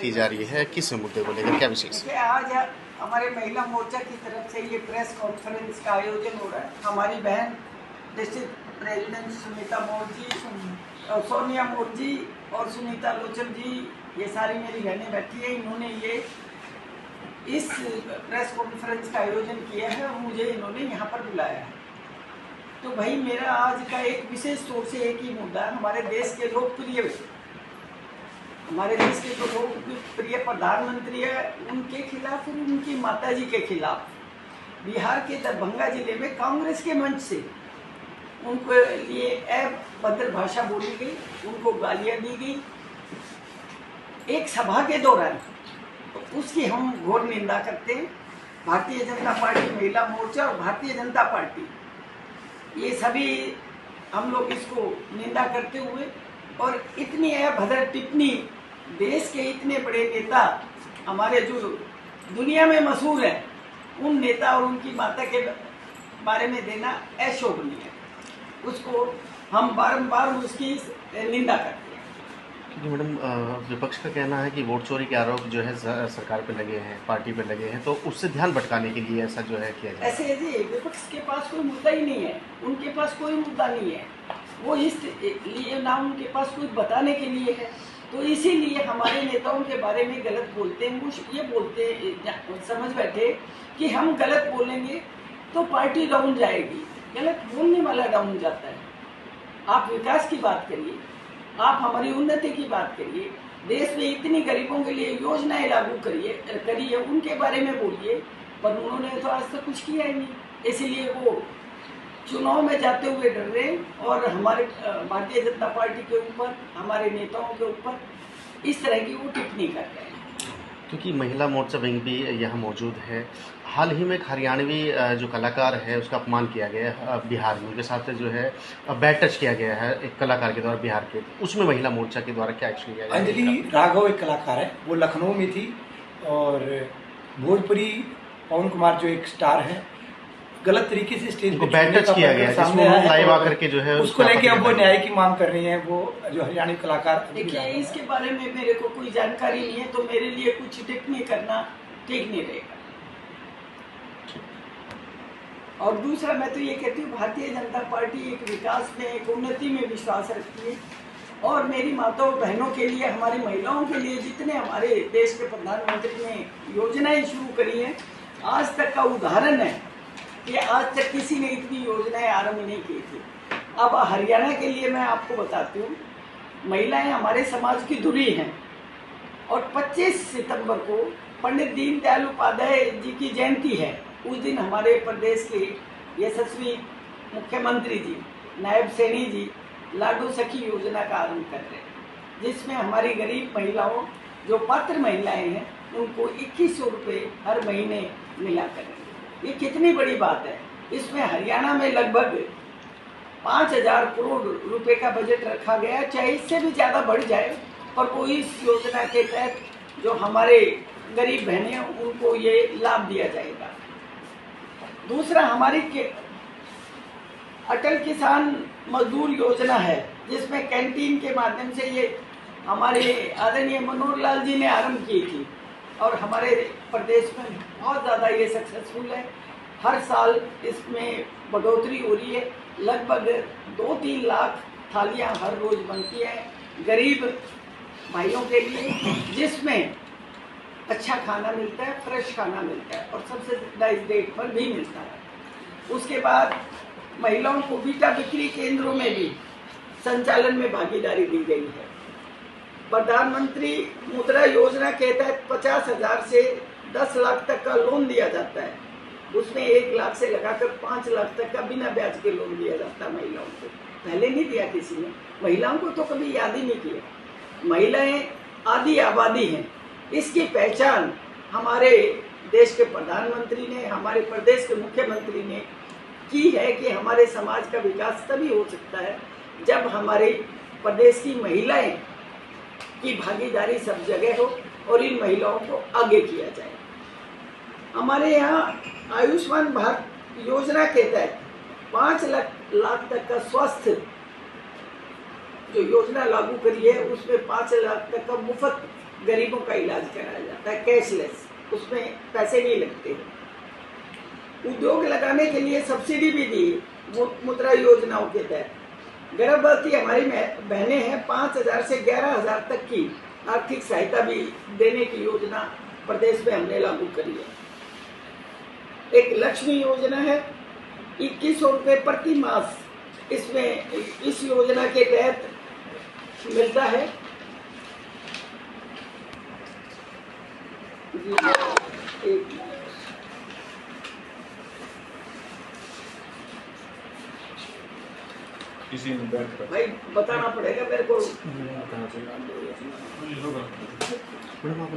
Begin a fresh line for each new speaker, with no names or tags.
की जा रही है, किस मुद्दे को लेकर, क्या विशेष?
देखिए, आज हमारे महिला मोर्चा की तरफ से ये प्रेस कॉन्फ्रेंस का आयोजन हो रहा है। हमारी बहन डिस्ट्रिक्ट प्रेसिडेंट सुनीता मौर्जी, सोनिया मौर्जी और सुनीता लोचन जी, ये सारी मेरी बहनें बैठी है। इन्होंने ये इस प्रेस कॉन्फ्रेंस का आयोजन किया है और मुझे इन्होंने यहाँ पर बुलाया है। तो भाई, मेरा आज का एक विशेष तौर से एक ही मुद्दा है। हमारे देश के जो लोकप्रिय प्रधानमंत्री है, उनके खिलाफ और उनकी माताजी के खिलाफ बिहार के दरभंगा जिले में कांग्रेस के मंच से उनको लिए अभद्र भाषा बोली गई, उनको गालियां दी गई एक सभा के दौरान। तो उसकी हम घोर निंदा करते हैं। भारतीय जनता पार्टी, महिला मोर्चा और भारतीय जनता पार्टी, ये सभी हम लोग इसको निंदा करते हुए, और इतनी अभद्र टिप्पणी देश के इतने बड़े नेता, हमारे जो दुनिया में मशहूर है, उन नेता और उनकी माता के बारे में देना अशोभनीय है। उसको हम बारंबार उसकी निंदा करते हैं।
क्योंकि मैडम, विपक्ष का कहना है कि वोट चोरी के आरोप जो है सरकार पे लगे हैं, पार्टी पे लगे हैं, तो उससे ध्यान भटकाने के लिए ऐसा जो है किया जाए।
ऐसे जी, विपक्ष के पास कोई मुद्दा ही नहीं है, उनके पास कोई मुद्दा नहीं है। वो इसलिए ना उनके पास कुछ बताने के लिए है, तो इसीलिए हमारे नेताओं के बारे में गलत बोलते हैं। वो ये बोलते हैं, समझ बैठे कि हम गलत बोलेंगे तो पार्टी डाउन जाएगी। गलत बोलने वाला डाउन जाता है। आप विकास की बात करिए, आप हमारी उन्नति की बात करिए, देश में इतनी गरीबों के लिए योजनाएं लागू करिए, उनके बारे में बोलिए, पर उन्होंने तो आज तक कुछ किया ही नहीं। इसलिए वो चुनाव में जाते हुए डर रहे हैं और हमारे भारतीय जनता पार्टी के ऊपर, हमारे नेताओं के ऊपर इस तरह की वो टिप्पणी कर रहे हैं।
क्योंकि महिला मोर्चा विंग भी यहाँ मौजूद है। हाल ही में एक हरियाणवी जो कलाकार है, उसका अपमान किया गया है बिहार में, उनके साथ जो है बैड टच किया गया है एक कलाकार के द्वारा बिहार के, उसमें महिला मोर्चा के द्वारा क्या एक्शन लिया गया?
अंजलि राघव एक कलाकार है, वो लखनऊ में थी, और भोजपुरी पवन कुमार जो एक स्टार है, गलत तरीके से स्टेज पे
बैड टच किया गया है, जिसमें लाइव आकर के जो है
उसको लेके अब वो न्याय की मांग कर रही है, वो जो हरियाणवी कलाकार।
देखिए, इसके बारे में मेरे को कोई जानकारी नहीं है, तो मेरे लिए कुछ टिप्पणी करना ठीक नहीं रहेगा। और दूसरा, मैं तो ये कहती हूँ, भारतीय जनता पार्टी एक विकास में, एक उन्नति में विश्वास रखती है, और मेरी माताओं बहनों के लिए, हमारी महिलाओं के लिए जितने हमारे देश के प्रधानमंत्री ने योजनाएं शुरू करी हैं, आज तक का उदाहरण है कि आज तक किसी ने इतनी योजनाएं आरंभ नहीं की थी। अब हरियाणा के लिए मैं आपको बताती हूँ, महिलाएं हमारे समाज की धुरी हैं, और 25 सितंबर को पंडित दीनदयाल उपाध्याय जी की जयंती है। उस दिन हमारे प्रदेश के यशस्वी मुख्यमंत्री जी, नायब सैनी जी, लाडू सखी योजना का आरंभ कर रहे हैं, जिसमें हमारी गरीब महिलाओं, जो पात्र महिलाएं हैं, उनको 2100 रुपये हर महीने मिला करेंगे। ये कितनी बड़ी बात है। इसमें हरियाणा में लगभग 5000 करोड़ रुपए का बजट रखा गया है, चाहे इससे भी ज़्यादा बढ़ जाए, पर कोई इस योजना के तहत जो हमारे गरीब बहनें, उनको ये लाभ दिया जाएगा। दूसरा, हमारी अटल किसान मजदूर योजना है, जिसमें कैंटीन के माध्यम से ये हमारे आदरणीय मनोहर लाल जी ने आरंभ की थी, और हमारे प्रदेश में बहुत ज़्यादा ये सक्सेसफुल है। हर साल इसमें बढ़ोतरी हो रही है। लगभग 2-3 लाख थालियां हर रोज बनती है गरीब भाइयों के लिए, जिसमें अच्छा खाना मिलता है, फ्रेश खाना मिलता है, और सब्सिडाइज रेट पर भी मिलता है। उसके बाद महिलाओं को बीटा बिक्री केंद्रों में भी संचालन में भागीदारी दी गई है। प्रधानमंत्री मुद्रा योजना के तहत 50,000 से 10 लाख तक का लोन दिया जाता है। उसमें 1 लाख से लगाकर 5 लाख तक का बिना ब्याज के लोन दिया जाता है महिलाओं को। पहले नहीं दिया किसी ने, महिलाओं को तो कभी याद ही नहीं किया। महिलाएं आधी आबादी हैं, इसकी पहचान हमारे देश के प्रधानमंत्री ने, हमारे प्रदेश के मुख्यमंत्री ने की है कि हमारे समाज का विकास तभी हो सकता है जब हमारे प्रदेश की महिलाएं की भागीदारी सब जगह हो और इन महिलाओं को आगे किया जाए। हमारे यहाँ आयुष्मान भारत योजना के तहत 5 लाख तक का स्वास्थ्य जो योजना लागू करी है, उसमें 5 लाख तक का मुफ्त गरीबों का इलाज कराया जाता है कैशलेस, उसमें पैसे नहीं लगते। उद्योग लगाने के लिए सब्सिडी भी दी मुद्रा योजनाओं के तहत। गर्भवती हमारी बहनें हैं, 5,000 से 11,000 तक की आर्थिक सहायता भी देने की योजना प्रदेश में हमने लागू करी है। एक लक्ष्मी योजना है, 2100 रुपये प्रति मास इसमें इस योजना के तहत मिलता है।
किसी ने बैठ कर
भाई बताना पड़ेगा मेरे को।
मैडम, आप